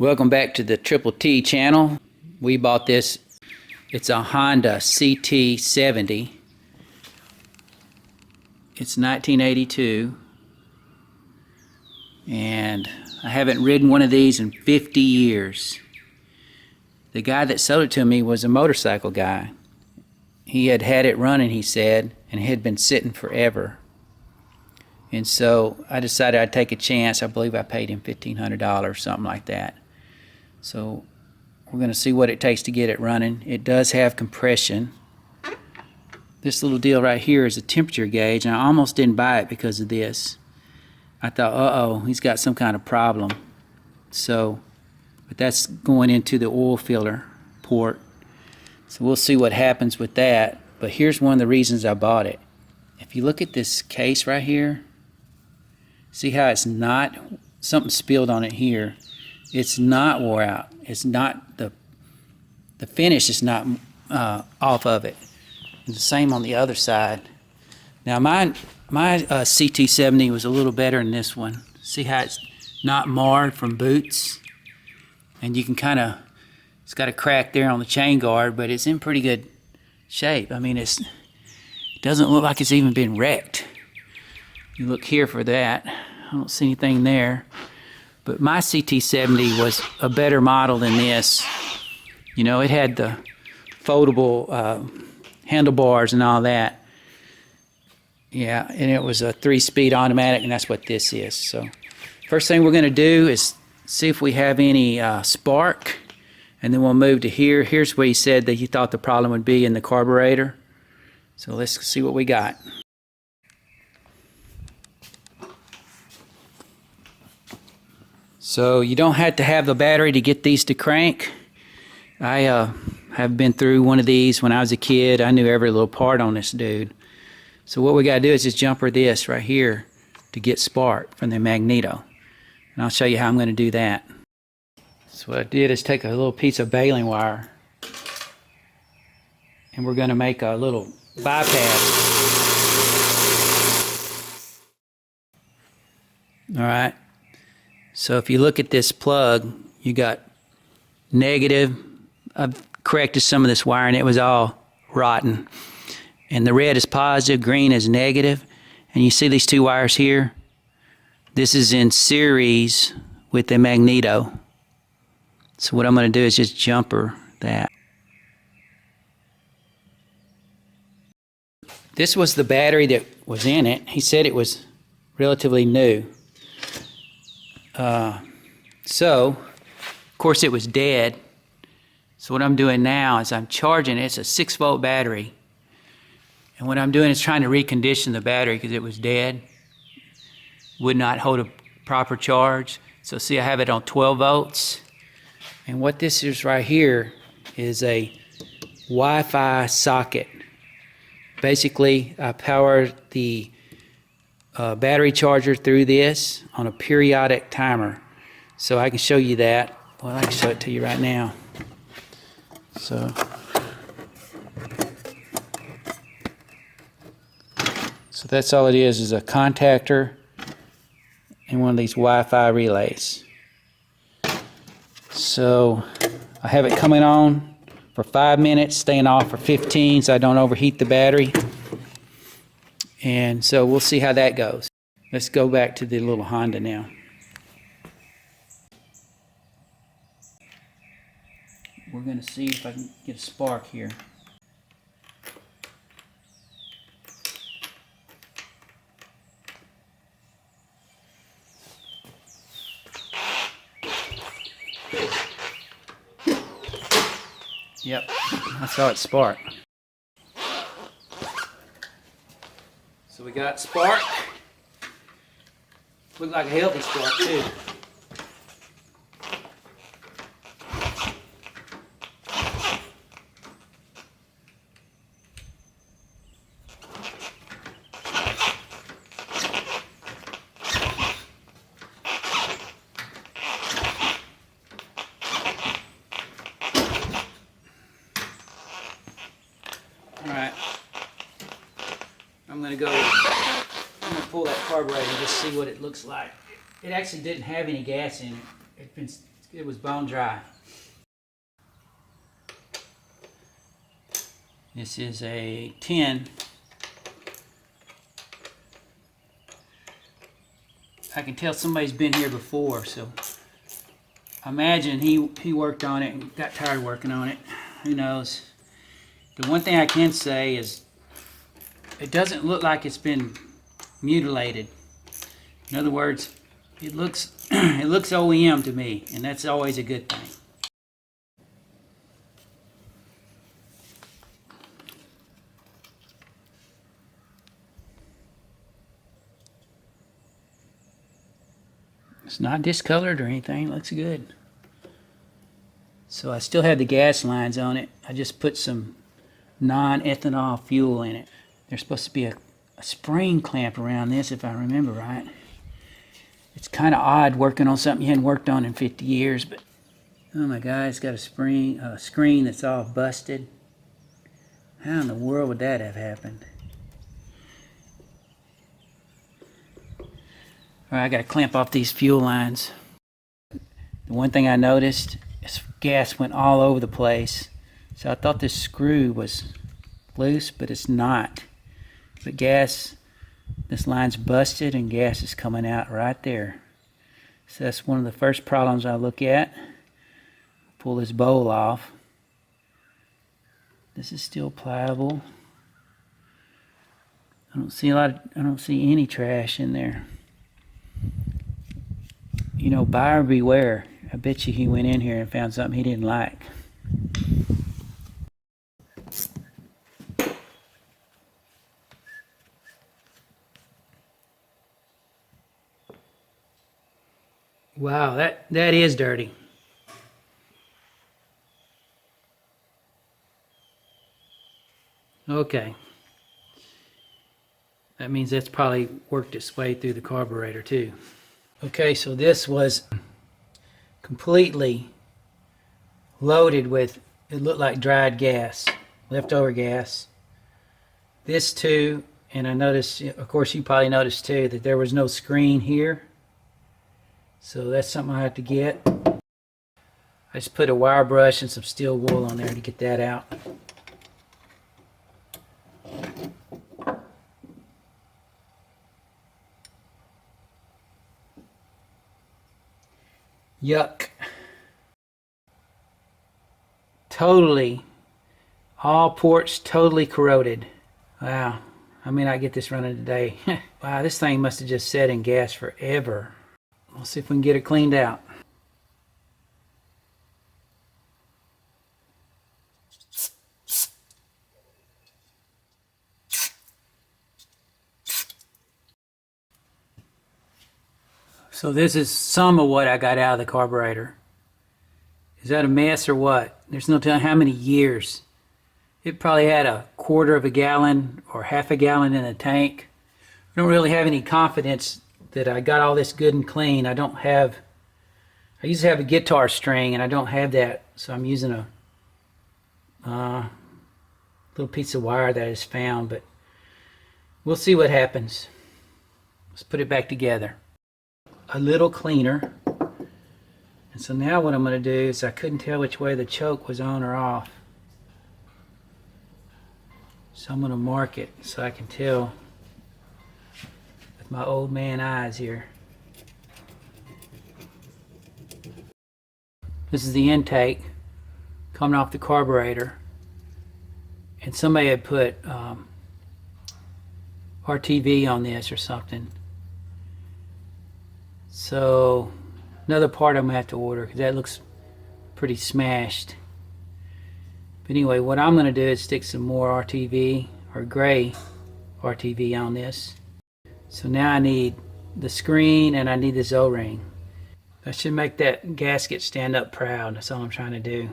Welcome back to the Triple T channel. We bought this. It's a Honda CT70. It's 1982. And I haven't ridden one of these in 50 years. The guy that sold it to me was a motorcycle guy. He had had it running, he said, and it had been sitting forever. And so I decided I'd take a chance. I believe I paid him $1,500, something like that. So we're going to see what it takes to get it running. It does have compression. This little deal right here is a temperature gauge, and I almost didn't buy it because of this. I thought, uh-oh, he's got some kind of problem. So, but that's going into the oil filler port. So we'll see what happens with that. But here's one of the reasons I bought it. If you look at this case right here, see how it's not, something spilled on it here. It's not wore out. It's not, the finish is not off of it. And the same on the other side. Now my CT70 was a little better than this one. See how it's not marred from boots? And you can kind of, it's got a crack there on the chain guard, but it's in pretty good shape. I mean, it doesn't look like it's even been wrecked. You look here for that. I don't see anything there. But my CT70 was a better model than this. You know, it had the foldable handlebars and all that. Yeah, and it was a 3-speed automatic, and that's what this is. So first thing we're going to do is see if we have any spark, and then we'll move to here. Here's where he said that he thought the problem would be in the carburetor. So let's see what we got. So you don't have to have the battery to get these to crank. I have been through one of these when I was a kid. I knew every little part on this dude. So what we got to do is just jumper this right here to get spark from the magneto. And I'll show you how I'm going to do that. So what I did is take a little piece of baling wire, and we're going to make a little bypass. All right. So if you look at this plug, you got negative. I've corrected some of this wiring. It was all rotten. And the red is positive, green is negative. And you see these two wires here? This is in series with the magneto. So what I'm going to do is just jumper that. This was the battery that was in it. He said it was relatively new. So, of course it was dead. So what I'm doing now is I'm charging it. It's a 6-volt battery. And what I'm doing is trying to recondition the battery because it was dead. Would not hold a proper charge. So see, I have it on 12 volts. And what this is right here is a Wi-Fi socket. Basically, I power the battery charger through this on a periodic timer. So I can show you that. Well, I can show it to you right now. So that's all it is a contactor and one of these Wi-Fi relays. So I have it coming on for 5 minutes, staying off for 15 so I don't overheat the battery. And so we'll see how that goes. Let's go back to the little Honda now. We're going to see if I can get a spark here. Yep, I saw it spark. So we got spark. Looked like a healthy spark too. Alright, I'm going to pull that carburetor and just see what it looks like. It actually didn't have any gas in it. It's It was bone dry. This is a 10. I can tell somebody's been here before, so I imagine he worked on it and got tired working on it. Who knows? The one thing I can say is it doesn't look like it's been mutilated. In other words, it looks it looks OEM to me, and that's always a good thing. It's not discolored or anything. It looks good. So I still have the gas lines on it. I just put some non-ethanol fuel in it. There's supposed to be a spring clamp around this, if I remember right. It's kind of odd working on something you hadn't worked on in 50 years, but oh my God, it's got a screen that's all busted. How in the world would that have happened? All right, I got to clamp off these fuel lines. The one thing I noticed is gas went all over the place. So I thought this screw was loose, but it's not. But gas, this line's busted and gas is coming out right there. So that's one of the first problems I look at. Pull this bowl off. This is still pliable. I don't see any trash in there. You know, buyer beware. I bet you he went in here and found something he didn't like. Wow, that is dirty. Okay. That means that's probably worked its way through the carburetor too. Okay, so this was completely loaded with, it looked like dried gas, leftover gas. This too, and I noticed, of course you probably noticed too, that there was no screen here. So that's something I have to get. I just put a wire brush and some steel wool on there to get that out. Yuck. Totally, all ports totally corroded. Wow, I may not get this running today. Wow, this thing must have just sat in gas forever. We'll see if we can get it cleaned out. So this is some of what I got out of the carburetor. Is that a mess or what? There's no telling how many years. It probably had a quarter of a gallon or half a gallon in the tank. I don't really have any confidence that I got all this good and clean. I used to have a guitar string and I don't have that, so I'm using a little piece of wire that I just found, but we'll see what happens. Let's put it back together. A little cleaner. And so now what I'm going to do is, I couldn't tell which way the choke was on or off. So I'm going to mark it so I can tell with my old man eyes here. This is the intake coming off the carburetor. And somebody had put RTV on this or something. So another part I'm going to have to order because that looks pretty smashed. But anyway, what I'm going to do is stick some more RTV or gray RTV on this. So now I need the screen and I need this O-ring. That should make that gasket stand up proud. That's all I'm trying to do.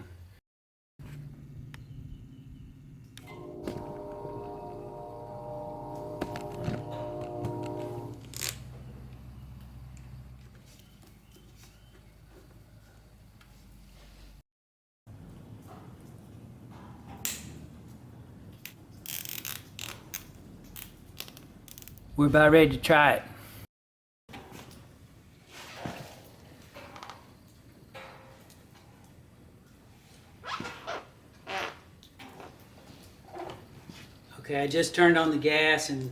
We're about ready to try it. Okay, I just turned on the gas and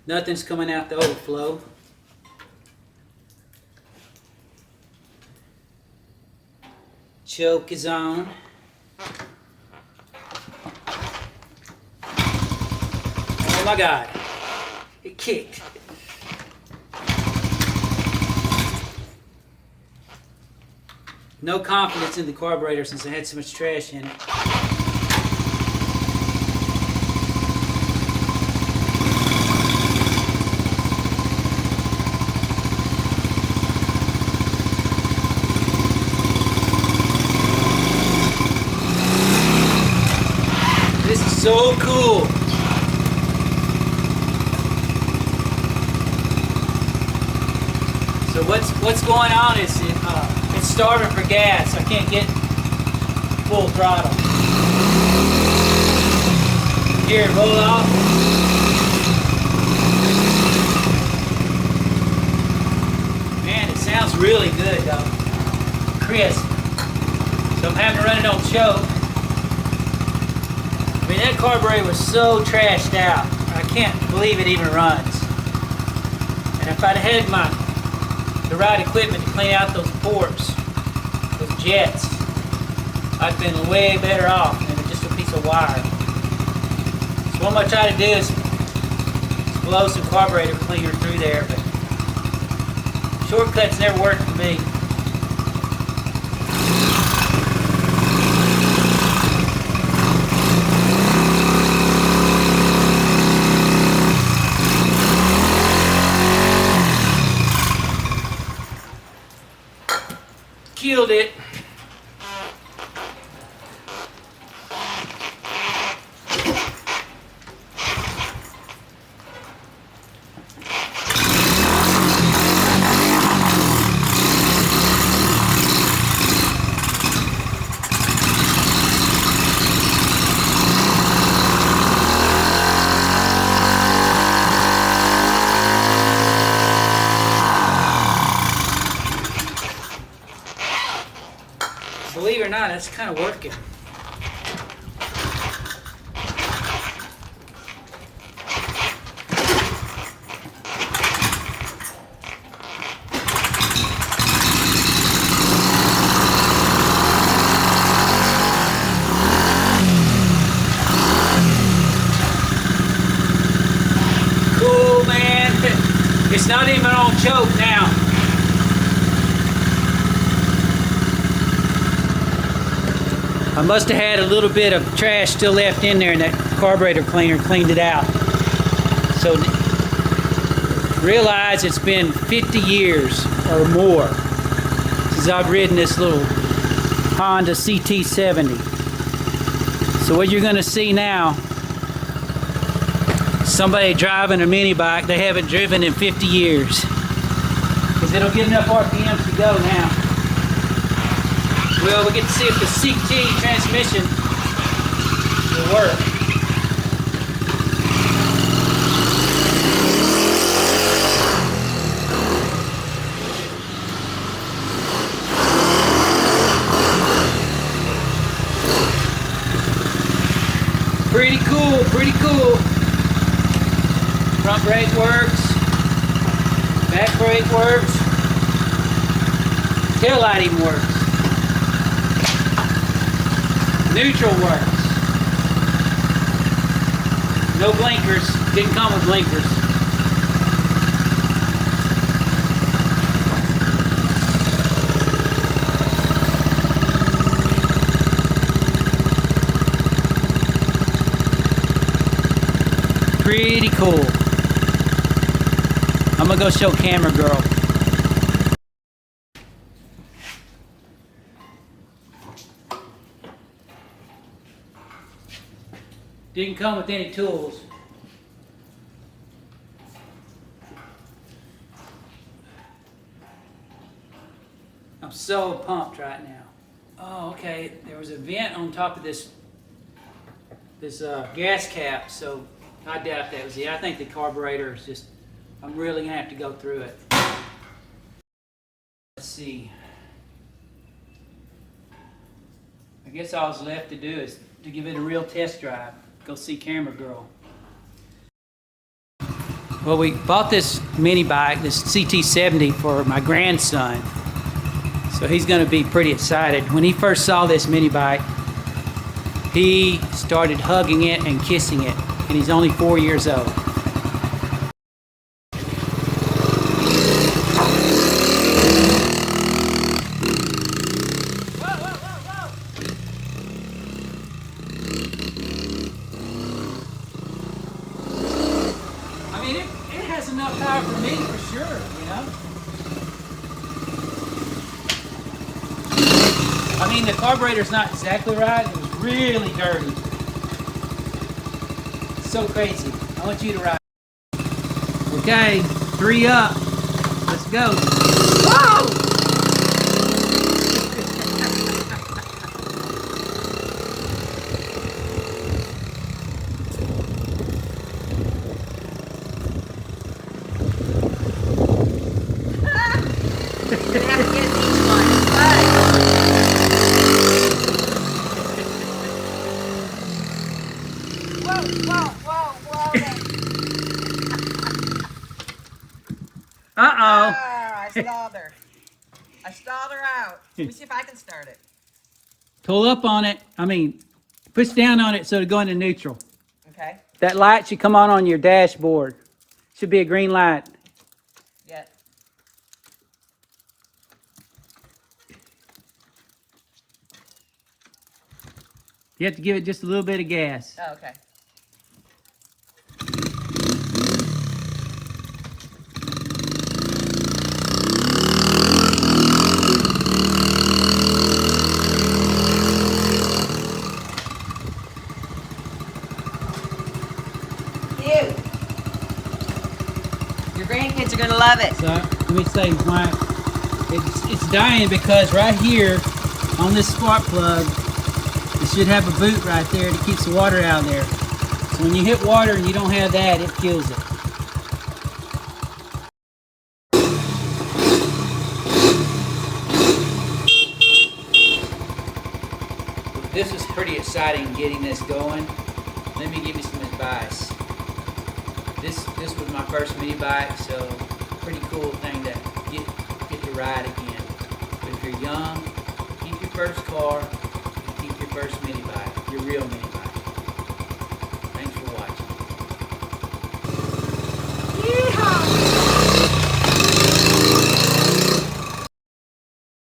nothing's coming out the overflow. Choke is on. Oh my God, it kicked. No confidence in the carburetor since I had so much trash in it. This is so cool. So what's going on is it's starving for gas. I can't get full throttle. Here, roll off. Man, it sounds really good though. Crisp. So I'm having to run it on choke. I mean, that carburetor was so trashed out. I can't believe it even runs. And if I'd had the right equipment to clean out those ports, those jets, I'd been way better off than just a piece of wire. So what I'm gonna try to do is blow some carburetor cleaner through there, but shortcuts never worked for me. Killed it. Believe it or not, that's kind of working. Cool, man. It's not even on choke now. I must have had a little bit of trash still left in there and that carburetor cleaner cleaned it out. So realize it's been 50 years or more since I've ridden this little Honda CT70. So what you're gonna see now, somebody driving a mini bike they haven't driven in 50 years. Because it'll get enough RPMs to go now. Well, we get to see if the CT transmission will work. Pretty cool, pretty cool. Front brake works. Back brake works. Tail light even works. Neutral works. No blinkers. Didn't come with blinkers. Pretty cool. I'm gonna go show Camera Girl. Didn't come with any tools. I'm so pumped right now. Oh, okay. There was a vent on top of this gas cap, so I doubt that was it. I think the carburetor is just, I'm really gonna have to go through it. Let's see. I guess all that's left to do is to give it a real test drive. Go see Camera Girl. Well, we bought this mini bike, this CT70, for my grandson. So he's going to be pretty excited. When he first saw this mini bike, he started hugging it and kissing it, and he's only 4 years old. I mean, it has enough power for me for sure, you know? I mean, the carburetor's not exactly right. It was really dirty. It's so crazy. I want you to ride. Okay, 3 up. Let's go. Whoa! Uh-oh. I stalled her. I stalled her out. Let me see if I can start it. Pull up on it. I mean, push down on it so it'll go into neutral. Okay. That light should come on your dashboard. Should be a green light. Yeah. You have to give it just a little bit of gas. Oh, okay. Your grandkids are going to love it. So let me say why it's dying, because right here on this spark plug, it should have a boot right there that keeps the water out of there. So when you hit water and you don't have that, it kills it. This was pretty exciting getting this going. Let me give you some advice. This was my first mini bike, so pretty cool thing to get to ride again. But if you're young, keep your first car and keep your first mini bike, your real mini